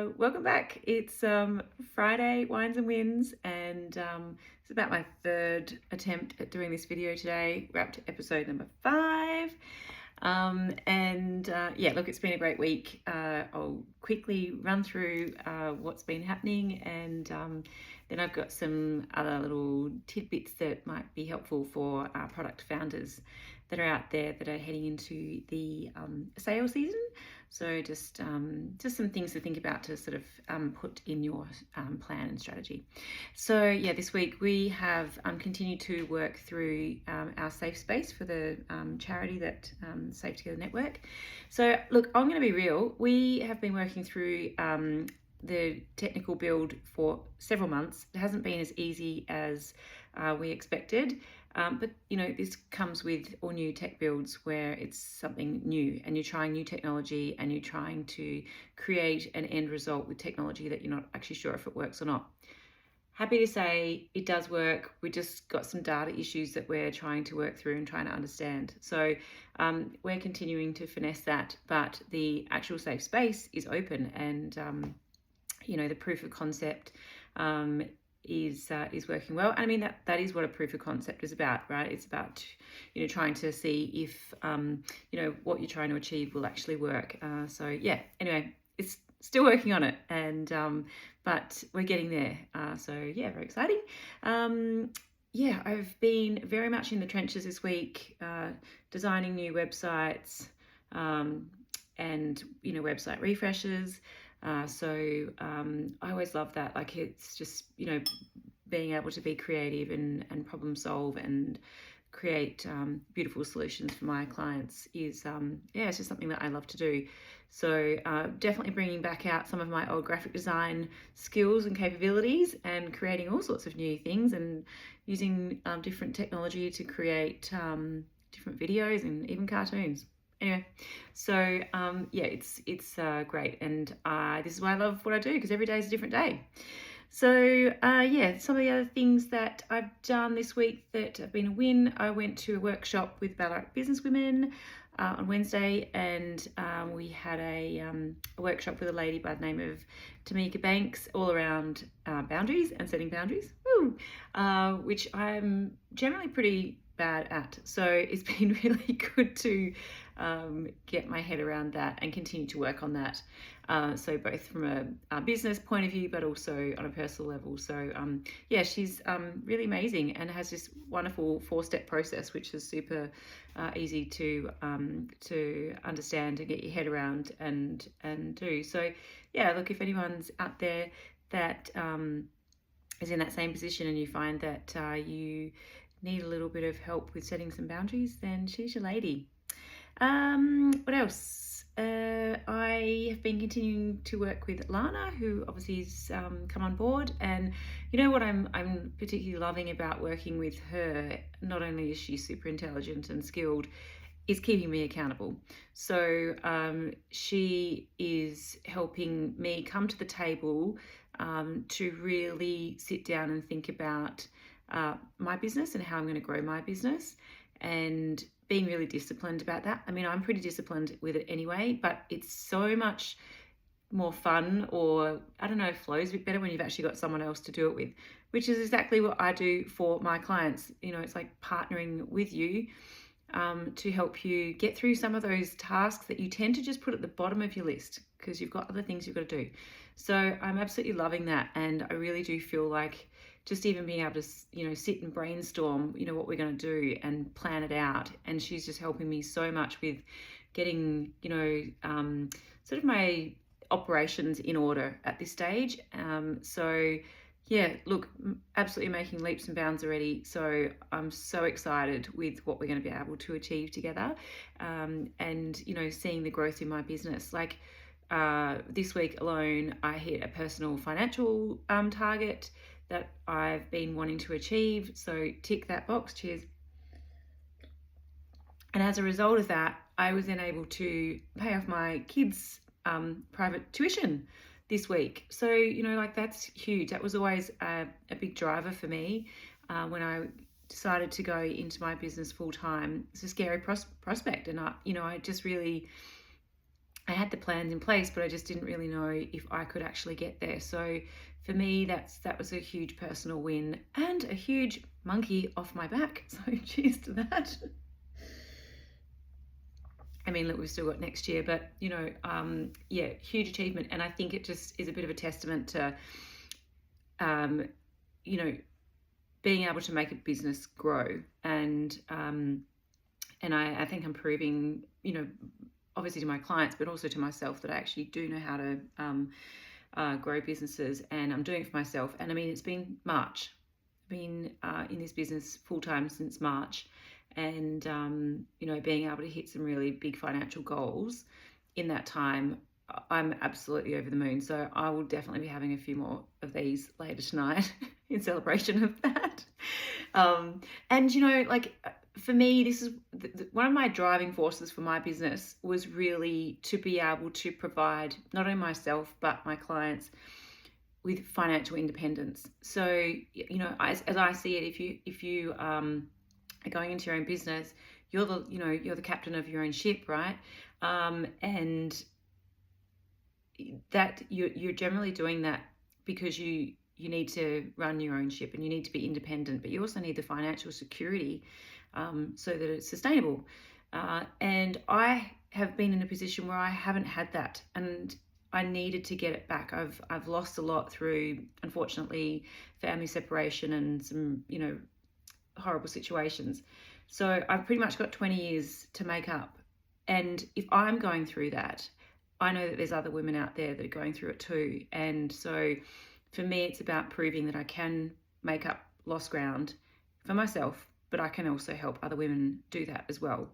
Welcome back. It's Friday, Wines and Wins, and it's about my third attempt at doing this video today. We're up to episode number 5. Yeah, look, it's been a great week. I'll quickly run through what's been happening, and then I've got some other little tidbits that might be helpful for our product founders that are out there that are heading into the sales season. So just some things to think about to sort of put in your plan and strategy. So yeah, this week we have continued to work through our safe space for the charity that Safe Together Network. So look, I'm going to be real. We have been working through the technical build for several months. It hasn't been as easy as we expected. But you know, this comes with all new tech builds where it's something new and you're trying new technology and you're trying to create an end result with technology that you're not actually sure if it works or not. Happy to say it does work. We just got some data issues that we're trying to work through and trying to understand. So we're continuing to finesse that, but the actual safe space is open, and you know, the proof of concept is working well. I mean, that is what a proof of concept is about, right? It's about, you know, trying to see if you know, what you're trying to achieve will actually work. So yeah, anyway, it's still working on it, and but we're getting there. So yeah, very exciting. Yeah, I've been very much in the trenches this week, designing new websites, and you know, website refreshes. So I always love that. Like, it's just, you know, being able to be creative and problem solve and create beautiful solutions for my clients is, yeah, it's just something that I love to do. So definitely bringing back out some of my old graphic design skills and capabilities and creating all sorts of new things and using different technology to create different videos and even cartoons. Anyway, so yeah, it's great, and this is why I love what I do, because every day is a different day. So yeah, some of the other things that I've done this week that have been a win. I went to a workshop with Ballarat businesswomen on Wednesday, and we had a workshop with a lady by the name of Tamika Banks, all around boundaries and setting boundaries, which I'm generally pretty bad at. So it's been really good to get my head around that and continue to work on that. So both from a business point of view, but also on a personal level. So yeah, she's really amazing and has this wonderful 4-step process, which is super easy to understand and get your head around and do. So yeah, look, if anyone's out there that is in that same position and you find that you need a little bit of help with setting some boundaries, then she's your lady. What else? I have been continuing to work with Lana, who obviously has come on board, and you know what I'm particularly loving about working with her, not only is she super intelligent and skilled, is keeping me accountable. So she is helping me come to the table to really sit down and think about my business and how I'm going to grow my business, and being really disciplined about that. I mean, I'm pretty disciplined with it anyway, but it's so much more fun, or I don't know, flows a bit better when you've actually got someone else to do it with, which is exactly what I do for my clients. You know, it's like partnering with you to help you get through some of those tasks that you tend to just put at the bottom of your list because you've got other things you've got to do. So I'm absolutely loving that, and I really do feel like just even being able to, you know, sit and brainstorm, you know, what we're going to do and plan it out. And she's just helping me so much with getting, you know, sort of my operations in order at this stage. So yeah, look, absolutely making leaps and bounds already. So I'm so excited with what we're going to be able to achieve together, and, you know, seeing the growth in my business. Like this week alone, I hit a personal financial target that I've been wanting to achieve. So tick that box, cheers. And as a result of that, I was then able to pay off my kids' private tuition this week. So, you know, like, that's huge. That was always a big driver for me when I decided to go into my business full time. It's a scary prospect, and I just really, I had the plans in place, but I just didn't really know if I could actually get there. So for me, that was a huge personal win and a huge monkey off my back. So cheers to that. I mean, look, we've still got next year, but yeah, huge achievement. And I think it just is a bit of a testament to, being able to make a business grow. And I think I'm proving, obviously to my clients, but also to myself, that I actually do know how to grow businesses, and I'm doing it for myself. And I mean, it's been March. I've been in this business full time since March, and being able to hit some really big financial goals in that time, I'm absolutely over the moon. So I will definitely be having a few more of these later tonight in celebration of that. And for me, this is one of my driving forces for my business, was really to be able to provide not only myself but my clients with financial independence. So as I see it, if you are going into your own business, you're the captain of your own ship, right? And that you're generally doing that because you need to run your own ship and you need to be independent, but you also need the financial security so that it's sustainable. And I have been in a position where I haven't had that, and I needed to get it back. I've lost a lot through, unfortunately, family separation and some horrible situations. So I've pretty much got 20 years to make up. And if I'm going through that, I know that there's other women out there that are going through it too. And so for me, it's about proving that I can make up lost ground for myself, but I can also help other women do that as well.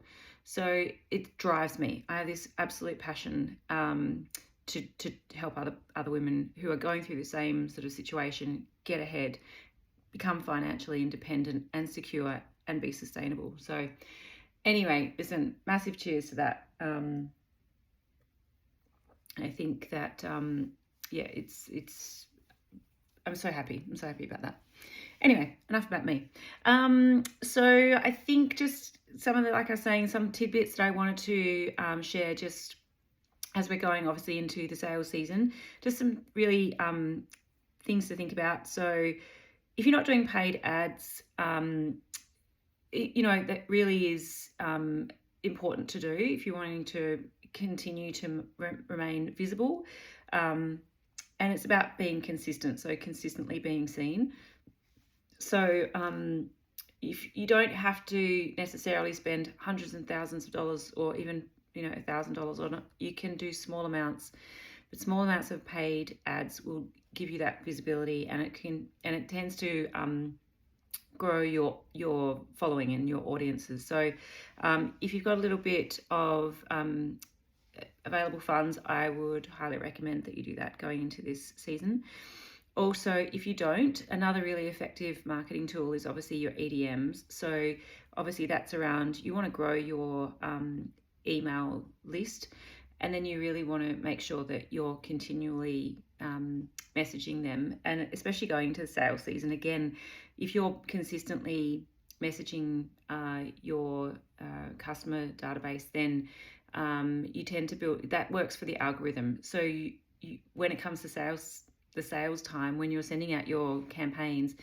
So it drives me. I have this absolute passion to help other women who are going through the same sort of situation get ahead, become financially independent and secure, and be sustainable. So anyway, listen, massive cheers to that. I think that it's I'm so happy about that. Anyway, enough about me. So I think just some of the, like I was saying, some tidbits that I wanted to share just as we're going obviously into the sales season, just some really things to think about. So if you're not doing paid ads, that really is important to do if you're wanting to continue to remain visible. And it's about being consistent, so consistently being seen. So if you don't have to necessarily spend hundreds and thousands of dollars, or even $1,000 on it, you can do small amounts. But small amounts of paid ads will give you that visibility, and it tends to grow your following and your audiences. So if you've got a little bit of available funds, I would highly recommend that you do that going into this season. Also, if you don't, another really effective marketing tool is obviously your EDMs. So obviously that's around, you want to grow your email list, and then you really want to make sure that you're continually messaging them, and especially going into the sales season. Again, if you're consistently messaging your customer database, then you tend to build, that works for the algorithm. So you, when it comes to the sales time, when you're sending out your campaigns,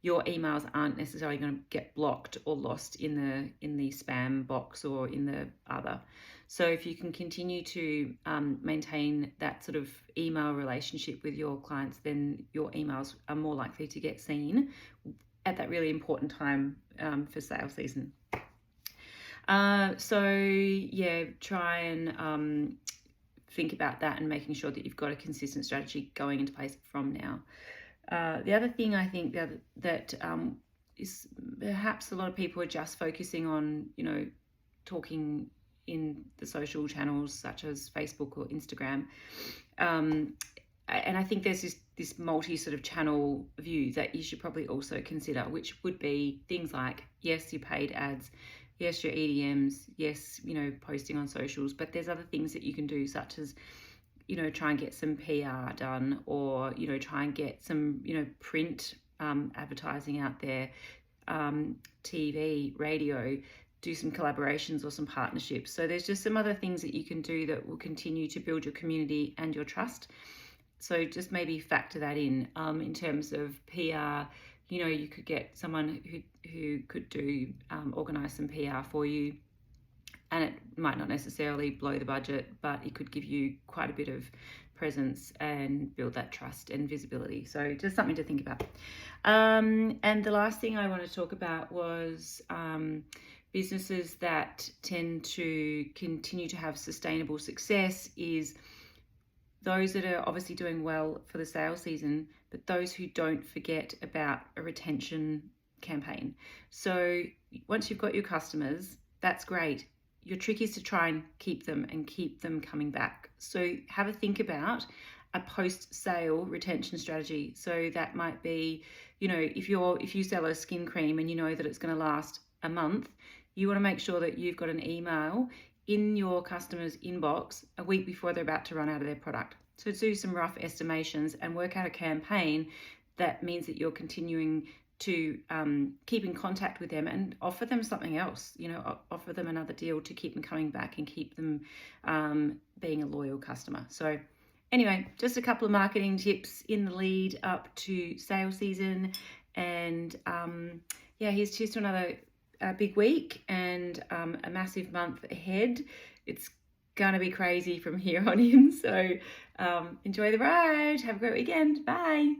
your emails aren't necessarily going to get blocked or lost in the spam box or in the other. So if you can continue to maintain that sort of email relationship with your clients, then your emails are more likely to get seen at that really important time for sales season. So yeah, try and think about that and making sure that you've got a consistent strategy going into place from now. The other thing I think that is perhaps a lot of people are just focusing on, talking in the social channels such as Facebook or Instagram. And I think there's this multi sort of channel view that you should probably also consider, which would be things like, yes, your paid ads, yes, your EDMs, yes, posting on socials, but there's other things that you can do, such as, try and get some PR done, or, try and get some, print advertising out there, TV, radio. do some collaborations or some partnerships. So there's just some other things that you can do that will continue to build your community and your trust. So just maybe factor that in terms of PR. You could get someone who could do organise some PR for you, and it might not necessarily blow the budget, but it could give you quite a bit of presence and build that trust and visibility. So just something to think about. And the last thing I want to talk about was businesses that tend to continue to have sustainable success is those that are obviously doing well for the sales season, but those who don't forget about a retention campaign. So once you've got your customers, that's great. Your trick is to try and keep them and keep them coming back. So have a think about a post-sale retention strategy. So that might be, if you sell a skin cream and you know that it's going to last a month, you want to make sure that you've got an email in your customer's inbox a week before they're about to run out of their product. So do some rough estimations and work out a campaign that means that you're continuing to keep in contact with them and offer them something else, offer them another deal to keep them coming back and keep them being a loyal customer. So anyway, just a couple of marketing tips in the lead up to sales season. And here's to another big week and a massive month ahead. It's gonna be crazy from here on in, so enjoy the ride. Have a great weekend. Bye.